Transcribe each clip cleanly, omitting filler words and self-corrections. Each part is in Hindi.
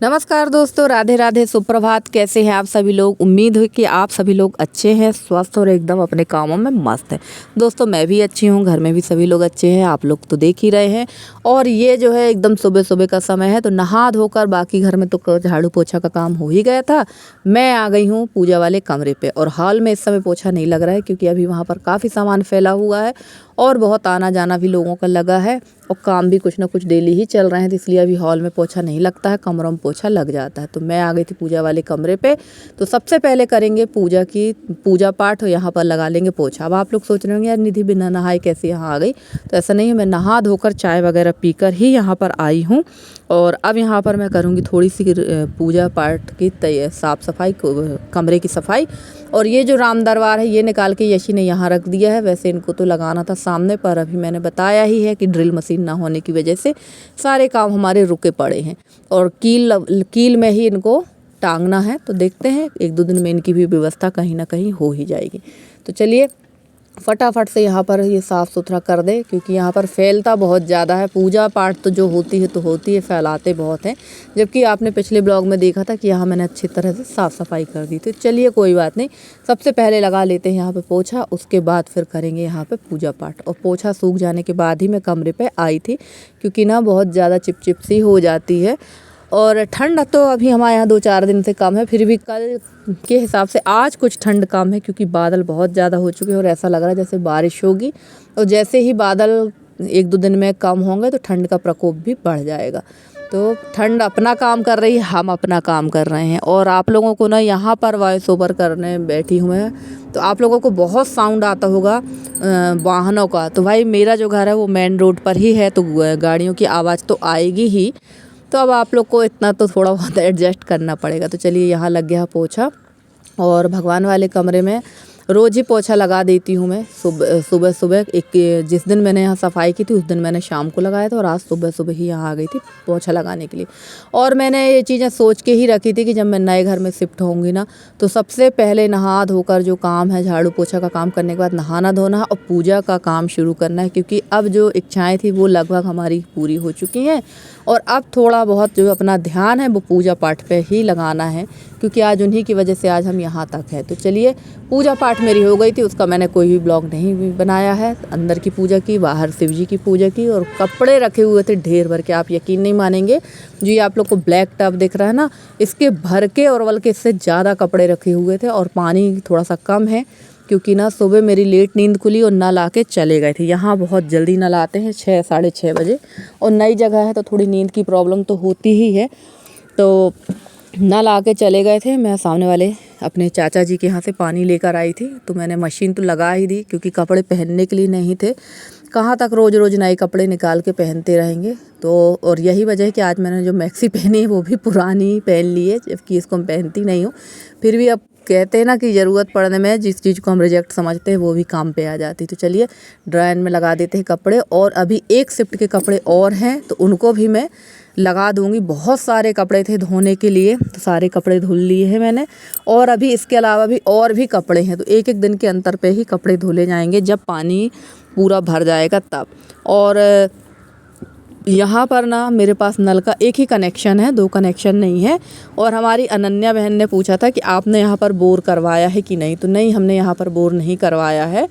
नमस्कार दोस्तों, राधे राधे, सुप्रभात। कैसे हैं आप सभी लोग? उम्मीद है कि आप सभी लोग अच्छे हैं, स्वस्थ और एकदम अपने कामों में मस्त हैं। दोस्तों मैं भी अच्छी हूँ, घर में भी सभी लोग अच्छे हैं, आप लोग तो देख ही रहे हैं। और ये जो है एकदम सुबह सुबह का समय है, तो नहा धोकर बाकी घर में तो झाड़ू पोछा का काम हो ही गया था। मैं आ गई हूँ पूजा वाले कमरे पे, और हॉल में इस समय पोछा नहीं लग रहा है क्योंकि अभी वहाँ पर काफ़ी सामान फैला हुआ है और बहुत आना जाना भी लोगों का लगा है और काम भी कुछ ना कुछ डेली ही चल रहे हैं, तो इसलिए अभी हॉल में पोछा नहीं लगता है, कमरों में पोछा लग जाता है। तो मैं आ गई थी पूजा वाले कमरे पे। तो सबसे पहले करेंगे पूजा पाठ और यहाँ पर लगा लेंगे पोछा। अब आप लोग सोच रहे होंगे यार निधि बिना नहाए कैसे यहाँ आ गई, तो ऐसा नहीं है, मैं नहा धोकर चाय वगैरह पीकर ही यहाँ पर आई हूँ। और अब यहाँ पर मैं करूँगी थोड़ी सी पूजा पाठ की साफ़ सफाई, कमरे की सफाई। और ये जो राम दरबार है ये निकाल के यशी ने यहाँ रख दिया है। वैसे इनको तो लगाना था सामने, पर अभी मैंने बताया ही है कि ड्रिल मशीन ना होने की वजह से सारे काम हमारे रुके पड़े हैं और कील में ही इनको टांगना है। तो देखते हैं, एक दो दिन में इनकी भी व्यवस्था कहीं ना कहीं हो ही जाएगी। तो चलिए फटाफट से यहाँ पर ये साफ़ सुथरा कर दे, क्योंकि यहाँ पर फैलता बहुत ज़्यादा है। पूजा पाठ तो जो होती है तो होती है, फैलाते बहुत हैं। जबकि आपने पिछले ब्लॉग में देखा था कि यहाँ मैंने अच्छी तरह से साफ़ सफाई कर दी थी। चलिए कोई बात नहीं, सबसे पहले लगा लेते हैं यहाँ पे पोछा, उसके बाद फिर करेंगे यहाँ पे पूजा पाठ। और पोछा सूख जाने के बाद ही मैं कमरे पर आई थी, क्योंकि ना बहुत ज़्यादा चिपचिप सी हो जाती है। और ठंड तो अभी हमारे यहाँ 2-4 दिन से कम है, फिर भी कल के हिसाब से आज कुछ ठंड कम है, क्योंकि बादल बहुत ज़्यादा हो चुके हैं और ऐसा लग रहा है जैसे बारिश होगी। और जैसे ही बादल 1-2 दिन में कम होंगे तो ठंड का प्रकोप भी बढ़ जाएगा। तो ठंड अपना काम कर रही है, हम अपना काम कर रहे हैं। और आप लोगों को ना यहाँ पर वॉइस ओवर करने बैठी हूँ मैं, तो आप लोगों को बहुत साउंड आता होगा वाहनों का। तो भाई मेरा जो घर है वो मेन रोड पर ही है, तो गाड़ियों की आवाज़ तो आएगी ही। तो अब आप लोग को इतना तो थोड़ा बहुत एडजस्ट करना पड़ेगा। तो चलिए यहाँ लग गया पोछा। और भगवान वाले कमरे में रोज़ ही पोछा लगा देती हूँ मैं सुबह सुबह। जिस दिन मैंने यहाँ सफाई की थी उस दिन मैंने शाम को लगाया था, और आज सुबह सुबह ही यहाँ आ गई थी पोछा लगाने के लिए। और मैंने ये चीज़ें सोच के ही रखी थी कि जब मैं नए घर में शिफ्ट होंगी ना, तो सबसे पहले नहा धोकर जो काम है, झाड़ू पोछा का काम करने के बाद नहाना धोना और पूजा का काम शुरू करना है। क्योंकि अब जो इच्छाएँ थी वो लगभग हमारी पूरी हो चुकी हैं, और अब थोड़ा बहुत जो अपना ध्यान है वो पूजा पाठ पे ही लगाना है, क्योंकि आज उन्हीं की वजह से आज हम यहाँ तक हैं। तो चलिए पूजा पाठ मेरी हो गई थी, उसका मैंने कोई भी ब्लॉग नहीं बनाया है। अंदर की पूजा की, बाहर शिव जी की पूजा की, और कपड़े रखे हुए थे ढेर भर के। आप यकीन नहीं मानेंगे, जो ये आप लोग को ब्लैक टब दिख रहा है ना, इसके भर के और बल्कि इससे ज़्यादा कपड़े रखे हुए थे। और पानी थोड़ा सा कम है, क्योंकि ना सुबह मेरी लेट नींद खुली और नल आके चले गए थे। यहाँ बहुत जल्दी नल आते हैं 6-6:30 बजे, और नई जगह है तो थोड़ी नींद की प्रॉब्लम तो होती ही है। तो नल आके चले गए थे। मैं सामने वाले अपने चाचा जी के यहाँ से पानी लेकर आई थी, तो मैंने मशीन तो लगा ही दी, क्योंकि कपड़े पहनने के लिए नहीं थे। कहाँ तक रोज़ रोज़ नए कपड़े निकाल के पहनते रहेंगे। तो और यही वजह है कि आज मैंने जो मैक्सी पहनी है वो भी पुरानी ही पहन ली है, जबकि इसको मैं पहनती नहीं हूँ। फिर भी अब कहते हैं ना कि ज़रूरत पड़ने में जिस चीज़ को हम रिजेक्ट समझते हैं वो भी काम पे आ जाती। तो चलिए ड्रायर में लगा देते हैं कपड़े, और अभी एक शिफ्ट के कपड़े और हैं तो उनको भी मैं लगा दूंगी। बहुत सारे कपड़े थे धोने के लिए, तो सारे कपड़े धुल लिए हैं मैंने। और अभी इसके अलावा भी और भी कपड़े हैं, तो एक एक दिन के अंतर पे ही कपड़े धुले जाएंगे, जब पानी पूरा भर जाएगा तब। और यहाँ पर ना मेरे पास नल का एक ही कनेक्शन है, 2 कनेक्शन नहीं है। और हमारी अनन्या बहन ने पूछा था कि आपने यहाँ पर बोर करवाया है कि नहीं, तो नहीं, हमने यहाँ पर बोर नहीं करवाया है।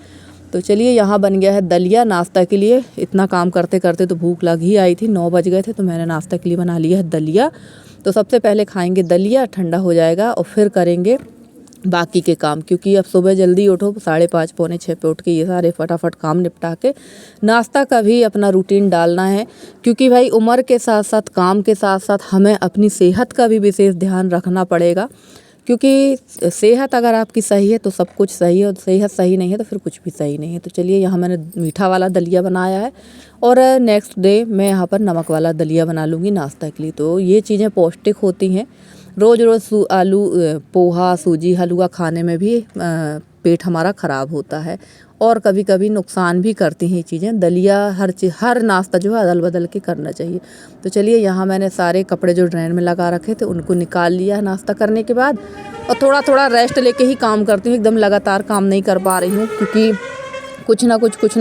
तो चलिए यहाँ बन गया है दलिया नाश्ता के लिए। इतना काम करते करते तो भूख लग ही आई थी, 9 बज गए थे, तो मैंने नाश्ता के लिए बना लिया है दलिया। तो सबसे पहले खाएंगे दलिया, ठंडा हो जाएगा, और फिर करेंगे बाकी के काम। क्योंकि अब सुबह जल्दी उठो, 5:30 पौने 6 पे उठ के ये सारे फटाफट काम निपटा के नाश्ता का भी अपना रूटीन डालना है। क्योंकि भाई उम्र के साथ साथ, काम के साथ साथ हमें अपनी सेहत का भी विशेष ध्यान रखना पड़ेगा। क्योंकि सेहत अगर आपकी सही है तो सब कुछ सही है, और सेहत सही नहीं है तो फिर कुछ भी सही नहीं है। तो चलिए यहाँ मैंने मीठा वाला दलिया बनाया है, और नेक्स्ट डे मैं यहाँ पर नमक वाला दलिया बना लूँगी नाश्ता के लिए। तो ये चीज़ें पौष्टिक होती हैं। रोज़ रोज़ आलू पोहा, सूजी, हलवा खाने में भी पेट हमारा ख़राब होता है, और कभी कभी नुकसान भी करती हैं ये चीज़ें। दलिया हर नाश्ता जो है अदल बदल के करना चाहिए। तो चलिए यहाँ मैंने सारे कपड़े जो ड्रेन में लगा रखे थे उनको निकाल लिया नाश्ता करने के बाद। और थोड़ा थोड़ा रेस्ट लेके ही काम करती हूँ, एकदम लगातार काम नहीं कर पा रही हूँ, क्योंकि कुछ ना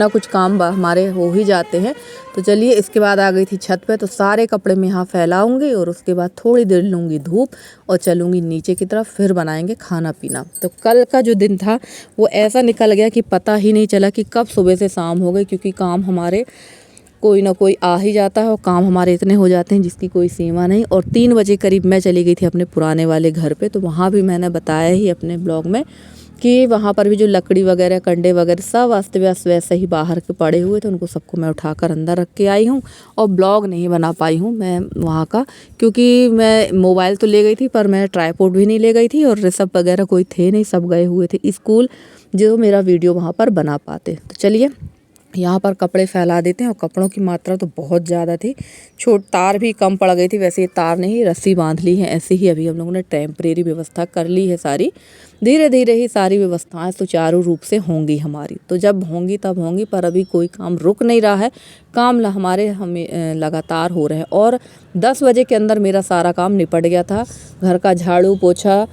कुछ काम हमारे हो ही जाते हैं। तो चलिए इसके बाद आ गई थी छत पे, तो सारे कपड़े मैं यहाँ फैलाऊंगी और उसके बाद थोड़ी देर लूँगी धूप और चलूँगी नीचे की तरफ, फिर बनाएंगे खाना पीना। तो कल का जो दिन था वो ऐसा निकल गया कि पता ही नहीं चला कि कब सुबह से शाम हो गई, क्योंकि काम हमारे कोई ना कोई आ ही जाता है और काम हमारे इतने हो जाते हैं जिसकी कोई सीमा नहीं। और 3 बजे करीब मैं चली गई थी अपने पुराने वाले घर पे। तो वहाँ भी मैंने बताया ही अपने ब्लॉग में कि वहाँ पर भी जो लकड़ी वगैरह कंडे वगैरह सब अस्त व्यस्त वैसे ही बाहर के पड़े हुए थे, उनको सबको मैं उठाकर अंदर रख के आई हूँ। और ब्लॉग नहीं बना पाई हूँ मैं वहाँ का, क्योंकि मैं मोबाइल तो ले गई थी पर मैं ट्राईपोड भी नहीं ले गई थी और ऋषभ वगैरह कोई थे नहीं, सब गए हुए थे स्कूल, जो मेरा वीडियो वहाँ पर बना पाते। तो चलिए यहाँ पर कपड़े फैला देते हैं। और कपड़ों की मात्रा तो बहुत ज़्यादा थी, तार भी कम पड़ गई थी। वैसे ये तार नहीं, रस्सी बांध ली है ऐसे ही। अभी हम लोगों ने टेम्परेरी व्यवस्था कर ली है सारी, धीरे धीरे ही सारी व्यवस्थाएं सुचारू रूप से होंगी हमारी। तो जब होंगी तब होंगी, पर अभी कोई काम रुक नहीं रहा है, काम हमारे हमें लगातार हो रहे हैं। और 10 बजे के अंदर मेरा सारा काम निपट गया था। घर का झाड़ू पोछा,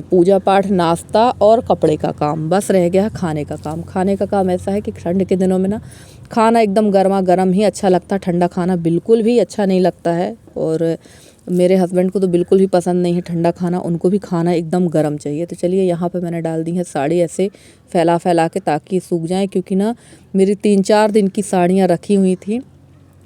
पूजा पाठ, नाश्ता और कपड़े का काम, बस रह गया खाने का काम। खाने का काम ऐसा है कि ठंड के दिनों में ना खाना एकदम गर्मा गर्म ही अच्छा लगता है, ठंडा खाना बिल्कुल भी अच्छा नहीं लगता है। और मेरे हस्बैंड को तो बिल्कुल भी पसंद नहीं है ठंडा खाना, उनको भी खाना एकदम गर्म चाहिए। तो चलिए यहाँ पे मैंने डाल दी है साड़ी ऐसे फैला के, ताकि सूख जाए, क्योंकि ना मेरी 3-4 दिन की साड़ियाँ रखी हुई थी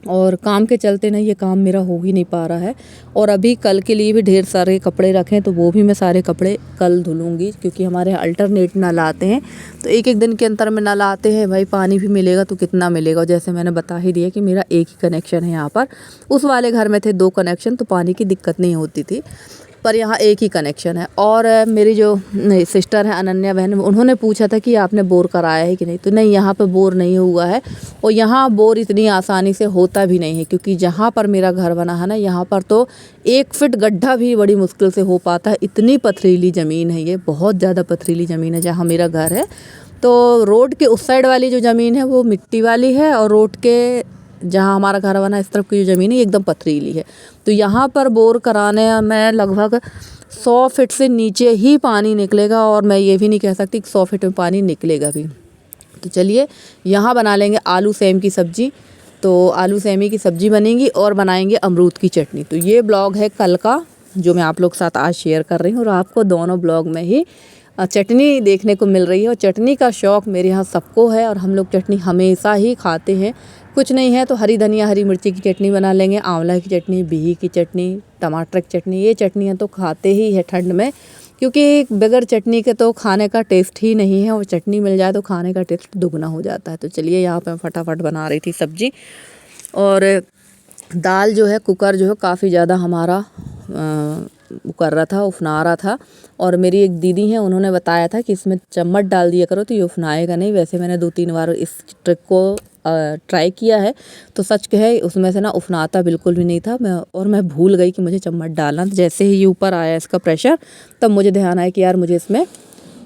और काम के चलते ना ये काम मेरा हो ही नहीं पा रहा है। और अभी कल के लिए भी ढेर सारे कपड़े रखे, तो वो भी मैं सारे कपड़े कल धुलूँगी, क्योंकि हमारे यहाँ अल्टरनेट नल आते हैं। तो एक दिन के अंतर में नल आते हैं भाई, पानी भी मिलेगा तो कितना मिलेगा। जैसे मैंने बता ही दिया कि मेरा एक ही कनेक्शन है यहाँ पर, उस वाले घर में थे 2 कनेक्शन, तो पानी की दिक्कत नहीं होती थी, पर यहाँ एक ही कनेक्शन है। और मेरी जो सिस्टर है अनन्या बहन, उन्होंने पूछा था कि आपने बोर कराया है कि नहीं, तो नहीं, यहाँ पे बोर नहीं हुआ है। और यहाँ बोर इतनी आसानी से होता भी नहीं है, क्योंकि जहाँ पर मेरा घर बना है ना, यहाँ पर तो 1 फीट गड्ढा भी बड़ी मुश्किल से हो पाता है। इतनी पथरीली ज़मीन है, ये बहुत ज़्यादा पथरीली ज़मीन है जहाँ मेरा घर है। तो रोड के उस साइड वाली जो ज़मीन है वो मिट्टी वाली है, और रोड के जहाँ हमारा घर बना इस तरफ की जो ज़मीन है एकदम पथरीली है। तो यहाँ पर बोर कराने में लगभग 100 फीट से नीचे ही पानी निकलेगा, और मैं ये भी नहीं कह सकती कि 100 फीट में पानी निकलेगा भी। तो चलिए यहाँ बना लेंगे आलू सेम की सब्ज़ी। तो आलू सेमी की सब्ज़ी बनेगी और बनाएंगे अमरूद की चटनी। तो ये ब्लॉग है कल का जो मैं आप लोग के साथ आज शेयर कर रही हूँ, और आपको दोनों ब्लॉग में ही चटनी देखने को मिल रही है। और चटनी का शौक़ मेरे यहाँ सबको है, और हम लोग चटनी हमेशा ही खाते हैं। कुछ नहीं है तो हरी धनिया हरी मिर्ची की चटनी बना लेंगे, आंवला की चटनी, बिही की चटनी, टमाटर की चटनी, ये चटनियाँ तो खाते ही है ठंड में, क्योंकि बगैर चटनी के तो खाने का टेस्ट ही नहीं है, और चटनी मिल जाए तो खाने का टेस्ट दुगना हो जाता है। तो चलिए यहाँ पे फटाफट बना रही थी सब्ज़ी। और दाल जो है, कुकर जो है काफ़ी ज़्यादा हमारा कर रहा था, उफना रहा था। और मेरी एक दीदी हैं, उन्होंने बताया था कि इसमें चम्मच डाल दिया करो तो ये उफनाएगा नहीं। वैसे मैंने 2-3 बार इस ट्रिक को ट्राई किया है, तो सच कहे उसमें से ना उफनाता बिल्कुल भी नहीं था। मैं भूल गई कि मुझे चम्मच डालना। जैसे ही ये ऊपर आया इसका प्रेशर, तब मुझे ध्यान आया कि यार मुझे इसमें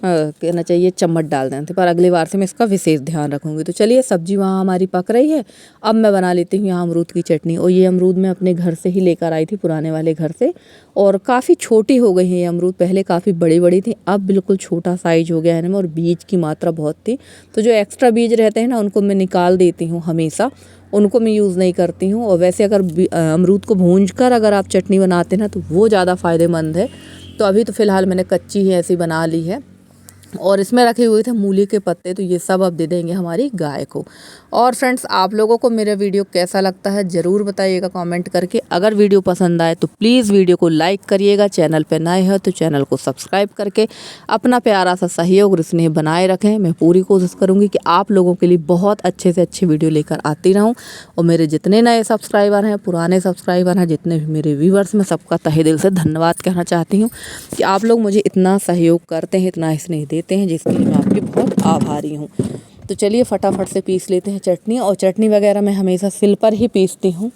कहना चाहिए चम्मच डाल देना था, पर अगली बार से मैं इसका विशेष ध्यान रखूँगी। तो चलिए सब्जी वहाँ हमारी पक रही है, अब मैं बना लेती हूँ यहाँ अमरूद की चटनी। और ये अमरूद मैं अपने घर से ही लेकर आई थी, पुराने वाले घर से, और काफ़ी छोटी हो गई है ये अमरूद। पहले काफ़ी बड़ी बड़ी थी, अब बिल्कुल छोटा साइज हो गया है ना, और बीज की मात्रा बहुत थी। तो जो एक्स्ट्रा बीज रहते हैं ना, उनको मैं निकाल देती हूँ हमेशा, उनको मैं यूज़ नहीं करती हूँ। और वैसे अगर अमरूद को भूंज कर अगर आप चटनी बनाते हैं ना, तो वो ज़्यादा फ़ायदेमंद है। तो अभी तो फ़िलहाल मैंने कच्ची ही ऐसी बना ली है। और इसमें रखे हुए थे मूली के पत्ते, तो ये सब अब दे देंगे हमारी गाय को। और फ्रेंड्स, आप लोगों को मेरा वीडियो कैसा लगता है ज़रूर बताइएगा कमेंट करके। अगर वीडियो पसंद आए तो प्लीज़ वीडियो को लाइक करिएगा, चैनल पे नए हो तो चैनल को सब्सक्राइब करके अपना प्यारा सा सहयोग और स्नेह बनाए रखें। मैं पूरी कोशिश करूँगी कि आप लोगों के लिए बहुत अच्छे से अच्छे वीडियो लेकर आती रहूँ। और मेरे जितने नए सब्सक्राइबर हैं, पुराने सब्सक्राइबर हैं, जितने भी मेरे व्यूवर्स, मैं सबका तहे दिल से धन्यवाद कहना चाहती हूँ कि आप लोग मुझे इतना सहयोग करते हैं, इतना स्नेह देते हैं, जिसके लिए मैं आपकी बहुत आभारी हूँ। तो चलिए फटाफट से पीस लेते हैं चटनी। और चटनी वगैरह मैं हमेशा सिल पर ही पीसती हूँ,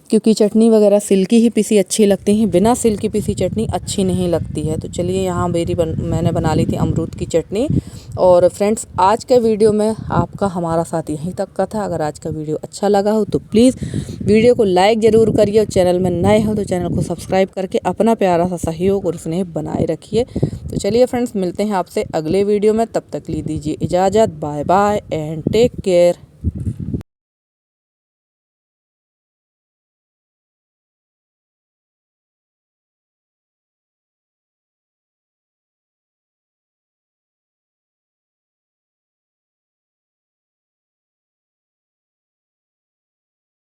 क्योंकि चटनी वगैरह सिल की ही पीसी अच्छी लगती हैं, बिना सिल की पीसी चटनी अच्छी नहीं लगती है। तो चलिए यहाँ मैंने बना ली थी अमरूद की चटनी। और फ्रेंड्स आज के वीडियो में आपका हमारा साथ यहीं तक का था। अगर आज का वीडियो अच्छा लगा हो तो प्लीज़ वीडियो को लाइक ज़रूर करिए और चैनल में नए हो तो चैनल को सब्सक्राइब करके अपना प्यारा सा सहयोग और स्नेह बनाए रखिए। तो चलिए फ्रेंड्स, मिलते हैं आपसे अगले वीडियो में। तब तक ली दीजिए इजाज़त। Bye bye and take care.